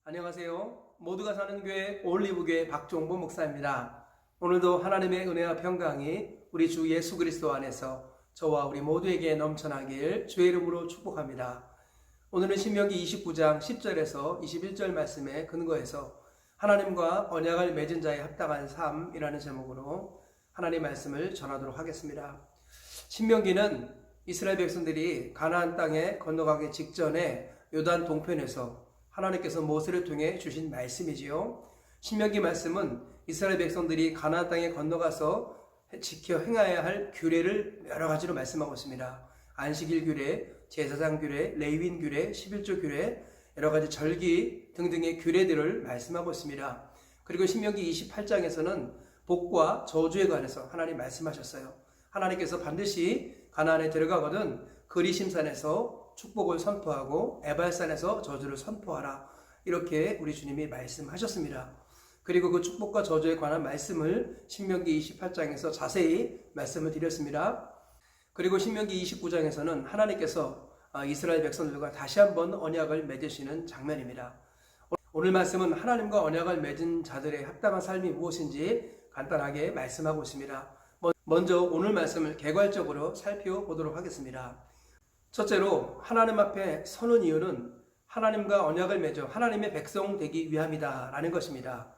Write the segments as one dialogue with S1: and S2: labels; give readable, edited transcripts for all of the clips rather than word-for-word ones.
S1: 안녕하세요. 모두가 사는 교회 올리브교회 박종보 목사입니다. 오늘도 하나님의 은혜와 평강이 우리 주 예수 그리스도 안에서 저와 우리 모두에게 넘쳐나길 주의 이름으로 축복합니다. 오늘은 신명기 29장 10절에서 21절 말씀에 근거해서 하나님과 언약을 맺은 자에 합당한 삶이라는 제목으로 하나님의 말씀을 전하도록 하겠습니다. 신명기는 이스라엘 백성들이 가나안 땅에 건너가기 직전에 요단 동편에서 하나님께서 모세를 통해 주신 말씀이지요. 신명기 말씀은 이스라엘 백성들이 가나안 땅에 건너가서 지켜 행해야 할 규례를 여러 가지로 말씀하고 있습니다. 안식일 규례, 제사장 규례, 레위인 규례, 11조 규례, 여러 가지 절기 등등의 규례들을 말씀하고 있습니다. 그리고 신명기 28장에서는 복과 저주에 관해서 하나님 말씀하셨어요. 하나님께서 반드시 가나안에 들어가거든 그리심산에서 축복을 선포하고 에발산에서 저주를 선포하라, 이렇게 우리 주님이 말씀하셨습니다. 그리고 그 축복과 저주에 관한 말씀을 신명기 28장에서 자세히 말씀을 드렸습니다. 그리고 신명기 29장에서는 하나님께서 이스라엘 백성들과 다시 한번 언약을 맺으시는 장면입니다. 오늘 말씀은 하나님과 언약을 맺은 자들의 합당한 삶이 무엇인지 간단하게 말씀하고 있습니다. 먼저 오늘 말씀을 개괄적으로 살펴보도록 하겠습니다. 첫째로 하나님 앞에 서는 이유는 하나님과 언약을 맺어 하나님의 백성 되기 위함이다 라는 것입니다.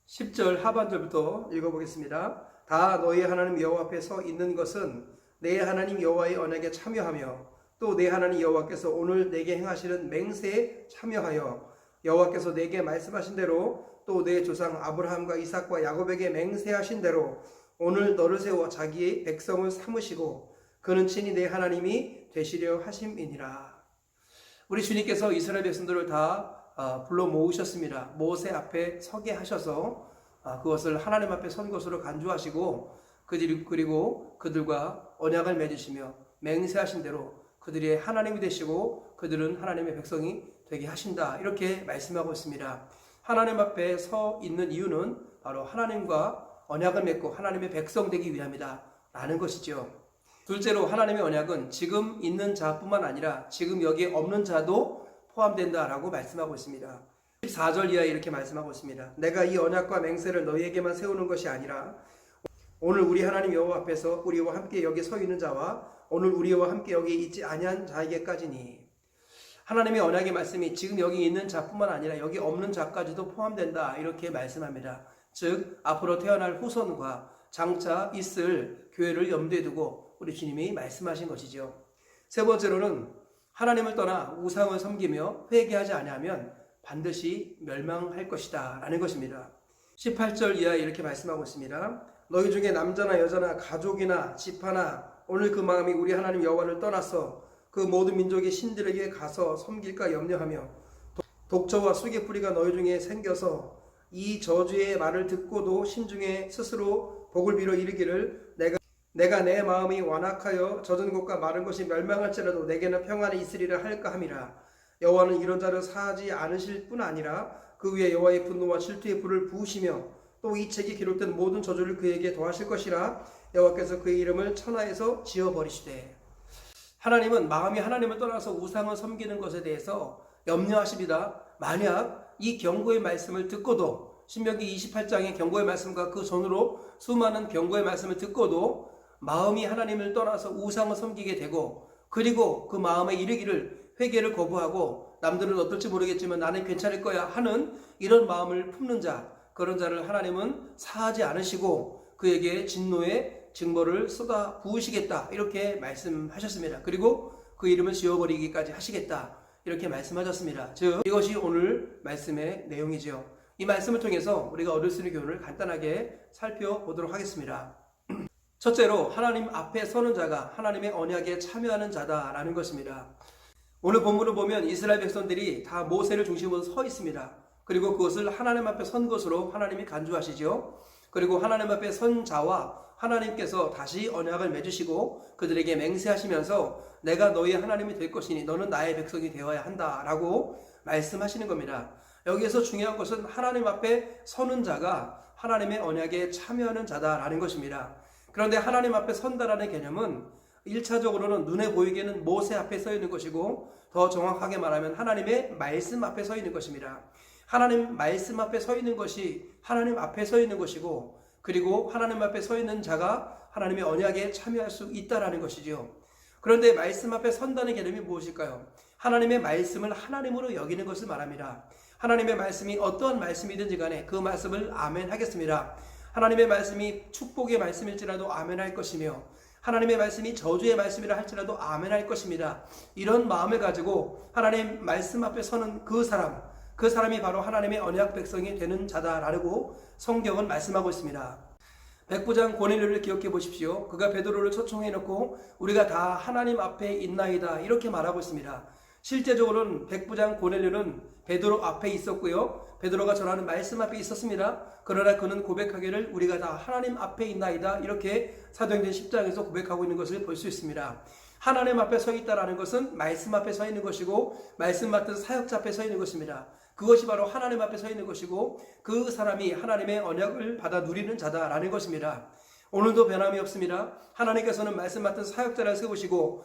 S1: 10절 하반절부터 읽어보겠습니다. 다 너희 하나님 여호와 앞에 서 있는 것은 내 하나님 여호와의 언약에 참여하며 또 내 하나님 여호와께서 오늘 내게 행하시는 맹세에 참여하여 여호와께서 내게 말씀하신 대로 또 내 조상 아브라함과 이삭과 야곱에게 맹세하신 대로 오늘 너를 세워 자기의 백성을 삼으시고 그는 친히 내 하나님이 되시려 하심이니라. 우리 주님께서 이스라엘 백성들을 다 불러 모으셨습니다. 모세 앞에 서게 하셔서 그것을 하나님 앞에 선 것으로 간주하시고 그리고 그들과 언약을 맺으시며 맹세하신 대로 그들의 하나님이 되시고 그들은 하나님의 백성이 되게 하신다, 이렇게 말씀하고 있습니다. 하나님 앞에 서 있는 이유는 바로 하나님과 언약을 맺고 하나님의 백성 되기 위함이다 라는 것이죠. 둘째로 하나님의 언약은 지금 있는 자뿐만 아니라 지금 여기에 없는 자도 포함된다라고 말씀하고 있습니다. 14절 이하에 이렇게 말씀하고 있습니다. 내가 이 언약과 맹세를 너희에게만 세우는 것이 아니라 오늘 우리 하나님 여호와 앞에서 우리와 함께 여기 서 있는 자와 오늘 우리와 함께 여기 있지 아니한 자에게까지니. 하나님의 언약의 말씀이 지금 여기 있는 자뿐만 아니라 여기 없는 자까지도 포함된다, 이렇게 말씀합니다. 즉 앞으로 태어날 후손과 장차 있을 교회를 염두에 두고 우리 주님이 말씀하신 것이죠. 세 번째로는 하나님을 떠나 우상을 섬기며 회개하지 아니하면 반드시 멸망할 것이다 라는 것입니다. 18절 이하에 이렇게 말씀하고 있습니다. 너희 중에 남자나 여자나 가족이나 집하나 오늘 그 마음이 우리 하나님 여호와를 떠나서 그 모든 민족의 신들에게 가서 섬길까 염려하며 독처와 수개뿌리가 너희 중에 생겨서 이 저주의 말을 듣고도 심중에 스스로 복을 빌어 이르기를 내가 내 마음이 완악하여 젖은 곳과 마른 곳이 멸망할지라도 내게는 평안이 있으리라 할까 함이라. 여호와는 이런 자를 사하지 않으실 뿐 아니라 그 위에 여호와의 분노와 질투의 불을 부으시며 또 이 책에 기록된 모든 저주를 그에게 더하실 것이라. 여호와께서 그의 이름을 천하에서 지어버리시되. 하나님은 마음이 하나님을 떠나서 우상을 섬기는 것에 대해서 염려하십니다. 만약 이 경고의 말씀을 듣고도 신명기 28장의 경고의 말씀과 그 전으로 수많은 경고의 말씀을 듣고도 마음이 하나님을 떠나서 우상을 섬기게 되고 그리고 그 마음에 이르기를 회개를 거부하고 남들은 어떨지 모르겠지만 나는 괜찮을 거야 하는 이런 마음을 품는 자, 그런 자를 하나님은 사하지 않으시고 그에게 진노의 징벌을 쏟아 부으시겠다, 이렇게 말씀하셨습니다. 그리고 그 이름을 지워버리기까지 하시겠다, 이렇게 말씀하셨습니다. 즉 이것이 오늘 말씀의 내용이죠. 이 말씀을 통해서 우리가 얻을 수 있는 교훈을 간단하게 살펴보도록 하겠습니다. 첫째로 하나님 앞에 서는 자가 하나님의 언약에 참여하는 자다라는 것입니다. 오늘 본문을 보면 이스라엘 백성들이 다 모세를 중심으로 서 있습니다. 그리고 그것을 하나님 앞에 선 것으로 하나님이 간주하시죠. 그리고 하나님 앞에 선 자와 하나님께서 다시 언약을 맺으시고 그들에게 맹세하시면서 내가 너희의 하나님이 될 것이니 너는 나의 백성이 되어야 한다라고 말씀하시는 겁니다. 여기에서 중요한 것은 하나님 앞에 서는 자가 하나님의 언약에 참여하는 자다라는 것입니다. 그런데 하나님 앞에 선다라는 개념은 1차적으로는 눈에 보이기에는 모세 앞에 서 있는 것이고 더 정확하게 말하면 하나님의 말씀 앞에 서 있는 것입니다. 하나님 말씀 앞에 서 있는 것이 하나님 앞에 서 있는 것이고, 그리고 하나님 앞에 서 있는 자가 하나님의 언약에 참여할 수 있다라는 것이죠. 그런데 말씀 앞에 선다는 개념이 무엇일까요? 하나님의 말씀을 하나님으로 여기는 것을 말합니다. 하나님의 말씀이 어떠한 말씀이든지 간에 그 말씀을 아멘 하겠습니다. 하나님의 말씀이 축복의 말씀일지라도 아멘 할 것이며, 하나님의 말씀이 저주의 말씀이라 할지라도 아멘 할 것입니다. 이런 마음을 가지고 하나님 말씀 앞에 서는 그 사람이 바로 하나님의 언약 백성이 되는 자다라고 성경은 말씀하고 있습니다. 백부장 고넬료를 기억해 보십시오. 그가 베드로를 초청해 놓고 우리가 다 하나님 앞에 있나이다 이렇게 말하고 있습니다. 실제적으로는 백부장 고넬료는 베드로 앞에 있었고요. 베드로가 전하는 말씀 앞에 있었습니다. 그러나 그는 고백하기를 우리가 다 하나님 앞에 있나이다 이렇게 사도행전 10장에서 고백하고 있는 것을 볼 수 있습니다. 하나님 앞에 서 있다라는 것은 말씀 앞에 서 있는 것이고, 말씀 맡은 사역자 앞에 서 있는 것입니다. 그것이 바로 하나님 앞에 서 있는 것이고, 그 사람이 하나님의 언약을 받아 누리는 자다라는 것입니다. 오늘도 변함이 없습니다. 하나님께서는 말씀 맡은 사역자를 세우시고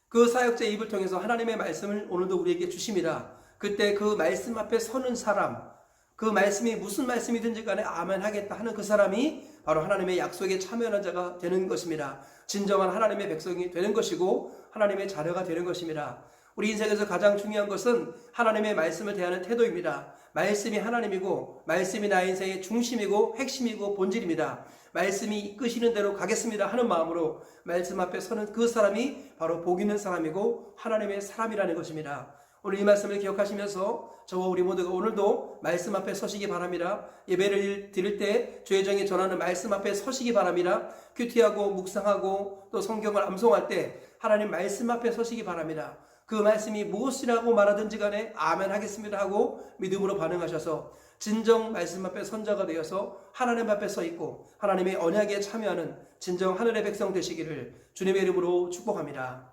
S1: 그 사역자의 입을 통해서 하나님의 말씀을 오늘도 우리에게 주십니다. 그때 그 말씀 앞에 서는 사람, 그 말씀이 무슨 말씀이든지 간에 아멘 하겠다 하는 그 사람이 바로 하나님의 약속에 참여하는 자가 되는 것입니다. 진정한 하나님의 백성이 되는 것이고 하나님의 자녀가 되는 것입니다. 우리 인생에서 가장 중요한 것은 하나님의 말씀을 대하는 태도입니다. 말씀이 하나님이고 말씀이 나의 인생의 중심이고 핵심이고 본질입니다. 말씀이 이끄시는 대로 가겠습니다 하는 마음으로 말씀 앞에 서는 그 사람이 바로 복 있는 사람이고 하나님의 사람이라는 것입니다. 오늘 이 말씀을 기억하시면서 저와 우리 모두가 오늘도 말씀 앞에 서시기 바랍니다. 예배를 드릴 때 주의 정에 전하는 말씀 앞에 서시기 바랍니다. 큐티하고 묵상하고 또 성경을 암송할 때 하나님 말씀 앞에 서시기 바랍니다. 그 말씀이 무엇이라고 말하든지 간에 아멘 하겠습니다 하고 믿음으로 반응하셔서 진정 말씀 앞에 선자가 되어서 하나님 앞에 서 있고 하나님의 언약에 참여하는 진정 하늘의 백성 되시기를 주님의 이름으로 축복합니다.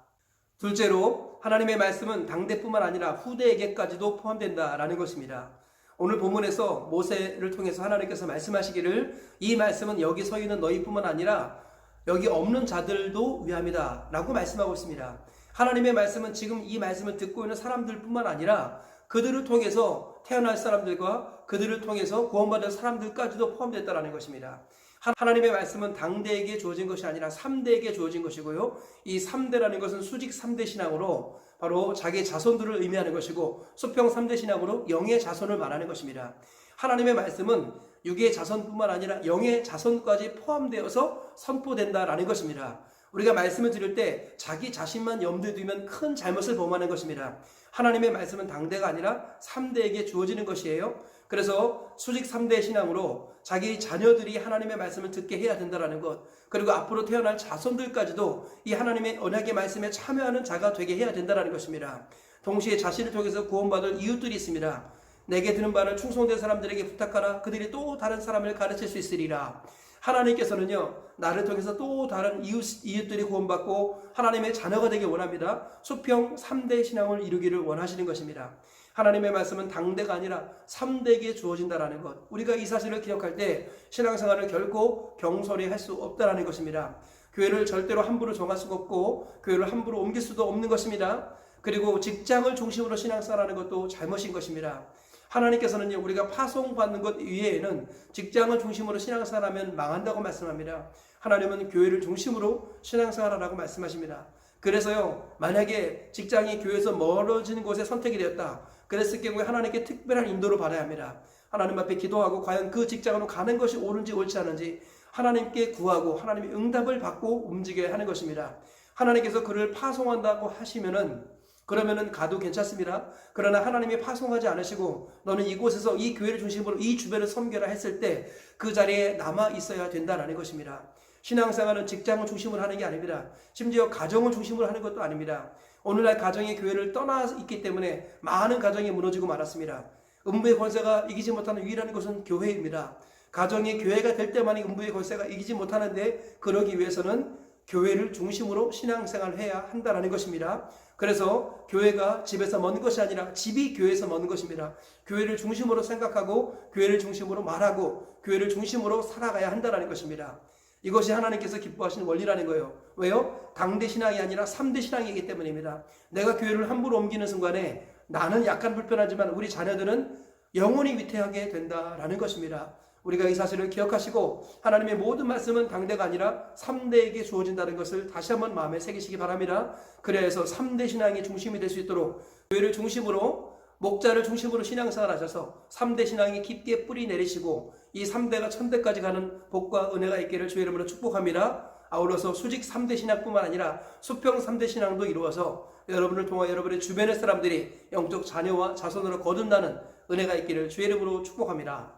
S1: 둘째로 하나님의 말씀은 당대뿐만 아니라 후대에게까지도 포함된다라는 것입니다. 오늘 본문에서 모세를 통해서 하나님께서 말씀하시기를 이 말씀은 여기 서 있는 너희뿐만 아니라 여기 없는 자들도 위함이다 라고 말씀하고 있습니다. 하나님의 말씀은 지금 이 말씀을 듣고 있는 사람들뿐만 아니라 그들을 통해서 태어날 사람들과 그들을 통해서 구원받을 사람들까지도 포함됐다는 것입니다. 하나님의 말씀은 당대에게 주어진 것이 아니라 3대에게 주어진 것이고요. 이 3대라는 것은 수직 3대 신앙으로 바로 자기 자손들을 의미하는 것이고, 수평 3대 신앙으로 영의 자손을 말하는 것입니다. 하나님의 말씀은 육의 자손뿐만 아니라 영의 자손까지 포함되어서 선포된다라는 것입니다. 우리가 말씀을 들을 때 자기 자신만 염두에 두면 큰 잘못을 범하는 것입니다. 하나님의 말씀은 당대가 아니라 3대에게 주어지는 것이에요. 그래서 수직 3대 신앙으로 자기 자녀들이 하나님의 말씀을 듣게 해야 된다는 것, 그리고 앞으로 태어날 자손들까지도 이 하나님의 언약의 말씀에 참여하는 자가 되게 해야 된다는 것입니다. 동시에 자신을 통해서 구원받을 이웃들이 있습니다. 내게 드는 바를 충성된 사람들에게 부탁하라. 그들이 또 다른 사람을 가르칠 수 있으리라. 하나님께서는요, 나를 통해서 또 다른 이웃들이 구원받고 하나님의 자녀가 되길 원합니다. 수평 3대 신앙을 이루기를 원하시는 것입니다. 하나님의 말씀은 당대가 아니라 3대에게 주어진다는 것, 우리가 이 사실을 기억할 때 신앙생활을 결코 경솔히 할 수 없다는 것입니다. 교회를 절대로 함부로 정할 수가 없고 교회를 함부로 옮길 수도 없는 것입니다. 그리고 직장을 중심으로 신앙생활하는 것도 잘못인 것입니다. 하나님께서는요, 우리가 파송받는 것 이외에는 직장을 중심으로 신앙생활하면 망한다고 말씀합니다. 하나님은 교회를 중심으로 신앙생활하라고 말씀하십니다. 그래서요, 만약에 직장이 교회에서 멀어지는 곳에 선택이 되었다, 그랬을 경우에 하나님께 특별한 인도를 받아야 합니다. 하나님 앞에 기도하고 과연 그 직장으로 가는 것이 옳은지 옳지 않은지 하나님께 구하고 하나님의 응답을 받고 움직여야 하는 것입니다. 하나님께서 그를 파송한다고 하시면은 그러면은 가도 괜찮습니다. 그러나 하나님이 파송하지 않으시고 너는 이곳에서 이 교회를 중심으로 이 주변을 섬겨라 했을 때 그 자리에 남아 있어야 된다는 것입니다. 신앙생활은 직장을 중심으로 하는 게 아닙니다. 심지어 가정을 중심으로 하는 것도 아닙니다. 오늘날 가정이 교회를 떠나 있기 때문에 많은 가정이 무너지고 말았습니다. 음부의 권세가 이기지 못하는 유일한 것은 교회입니다. 가정이 교회가 될 때만이 음부의 권세가 이기지 못하는데, 그러기 위해서는 교회를 중심으로 신앙생활을 해야 한다는 것입니다. 그래서 교회가 집에서 먼 것이 아니라 집이 교회에서 먼 것입니다. 교회를 중심으로 생각하고 교회를 중심으로 말하고 교회를 중심으로 살아가야 한다는 것입니다. 이것이 하나님께서 기뻐하시는 원리라는 거예요. 왜요? 당대 신앙이 아니라 3대 신앙이기 때문입니다. 내가 교회를 함부로 옮기는 순간에 나는 약간 불편하지만 우리 자녀들은 영원히 위태하게 된다라는 것입니다. 우리가 이 사실을 기억하시고 하나님의 모든 말씀은 당대가 아니라 3대에게 주어진다는 것을 다시 한번 마음에 새기시기 바랍니다. 그래야 해서 3대 신앙이 중심이 될 수 있도록 교회를 중심으로 목자를 중심으로 신앙생활 하셔서 3대 신앙이 깊게 뿌리 내리시고 이 3대가 천대까지 가는 복과 은혜가 있기를 주의 이름으로 축복합니다. 아울러서 수직 3대 신앙뿐만 아니라 수평 3대 신앙도 이루어서 여러분을 통하여 여러분의 주변의 사람들이 영적 자녀와 자손으로 거듭나는 은혜가 있기를 주의 이름으로 축복합니다.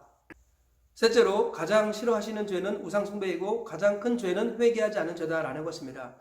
S1: 셋째로 가장 싫어하시는 죄는 우상숭배이고 가장 큰 죄는 회개하지 않은 죄다라는 것입니다.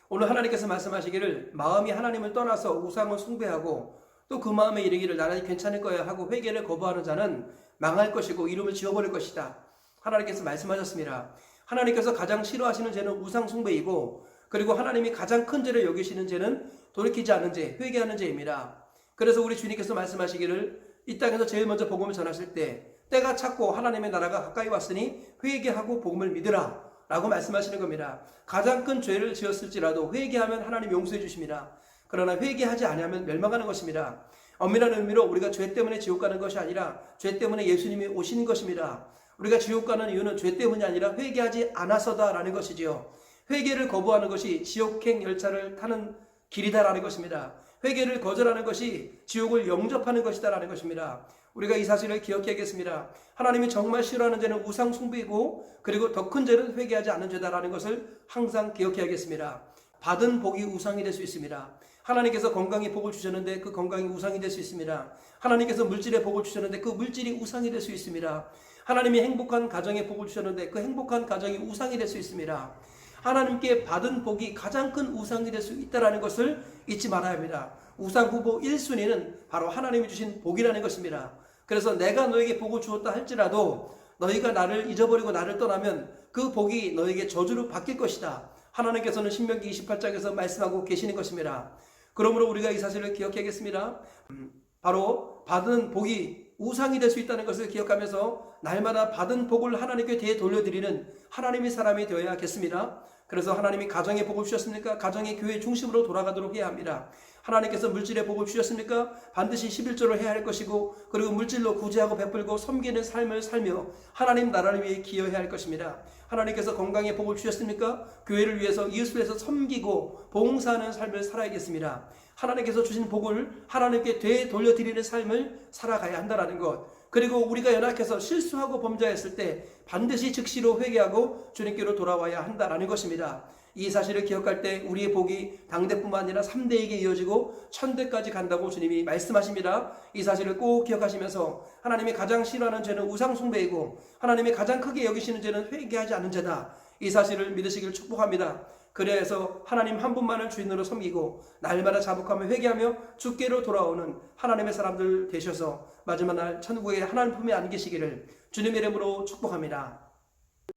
S1: 오늘 하나님께서 말씀하시기를 마음이 하나님을 떠나서 우상을 숭배하고 또 그 마음에 이르기를 나는 괜찮을 거야 하고 회개를 거부하는 자는 망할 것이고 이름을 지워버릴 것이다. 하나님께서 말씀하셨습니다. 하나님께서 가장 싫어하시는 죄는 우상숭배이고 그리고 하나님이 가장 큰 죄를 여기시는 죄는 돌이키지 않는 죄, 회개하는 죄입니다. 그래서 우리 주님께서 말씀하시기를 이 땅에서 제일 먼저 복음을 전하실 때 때가 찼고 하나님의 나라가 가까이 왔으니 회개하고 복음을 믿으라 라고 말씀하시는 겁니다. 가장 큰 죄를 지었을지라도 회개하면 하나님 용서해 주십니다. 그러나 회개하지 않으면 멸망하는 것입니다. 엄밀한 의미로 우리가 죄 때문에 지옥 가는 것이 아니라 죄 때문에 예수님이 오시는 것입니다. 우리가 지옥 가는 이유는 죄 때문이 아니라 회개하지 않아서다라는 것이지요. 회개를 거부하는 것이 지옥행 열차를 타는 길이다라는 것입니다. 회개를 거절하는 것이 지옥을 영접하는 것이다라는 것입니다. 우리가 이 사실을 기억해야겠습니다. 하나님이 정말 싫어하는 죄는 우상 숭배이고 그리고 더 큰 죄는 회개하지 않는 죄다라는 것을 항상 기억해야겠습니다. 받은 복이 우상이 될 수 있습니다. 하나님께서 건강에 복을 주셨는데 그 건강이 우상이 될 수 있습니다. 하나님께서 물질에 복을 주셨는데 그 물질이 우상이 될 수 있습니다. 하나님이 행복한 가정에 복을 주셨는데 그 행복한 가정이 우상이 될 수 있습니다. 하나님께 받은 복이 가장 큰 우상이 될 수 있다는 것을 잊지 말아야 합니다. 우상 후보 1순위는 바로 하나님이 주신 복이라는 것입니다. 그래서 내가 너에게 복을 주었다 할지라도 너희가 나를 잊어버리고 나를 떠나면 그 복이 너에게 저주로 바뀔 것이다. 하나님께서는 신명기 28장에서 말씀하고 계시는 것입니다. 그러므로 우리가 이 사실을 기억해야겠습니다. 바로 받은 복이 우상이 될 수 있다는 것을 기억하면서 날마다 받은 복을 하나님께 되돌려드리는 하나님의 사람이 되어야겠습니다. 그래서 하나님이 가정에 복을 주셨습니까? 가정의 교회 중심으로 돌아가도록 해야 합니다. 하나님께서 물질에 복을 주셨습니까? 반드시 11조를 해야 할 것이고 그리고 물질로 구제하고 베풀고 섬기는 삶을 살며 하나님 나라를 위해 기여해야 할 것입니다. 하나님께서 건강에 복을 주셨습니까? 교회를 위해서 이웃을 위해서 섬기고 봉사하는 삶을 살아야겠습니다. 하나님께서 주신 복을 하나님께 되돌려드리는 삶을 살아가야 한다는 것. 그리고 우리가 연약해서 실수하고 범죄했을 때 반드시 즉시로 회개하고 주님께로 돌아와야 한다는 것입니다. 이 사실을 기억할 때 우리의 복이 당대뿐만 아니라 3대에게 이어지고 천대까지 간다고 주님이 말씀하십니다. 이 사실을 꼭 기억하시면서 하나님이 가장 싫어하는 죄는 우상숭배이고 하나님이 가장 크게 여기시는 죄는 회개하지 않는 죄다. 이 사실을 믿으시길 축복합니다. 그래서 하나님 한 분만을 주인으로 섬기고 날마다 자복하며 회개하며 주께로 돌아오는 하나님의 사람들 되셔서 마지막 날 천국의 하나님 품에 안기시기를 주님의 이름으로 축복합니다.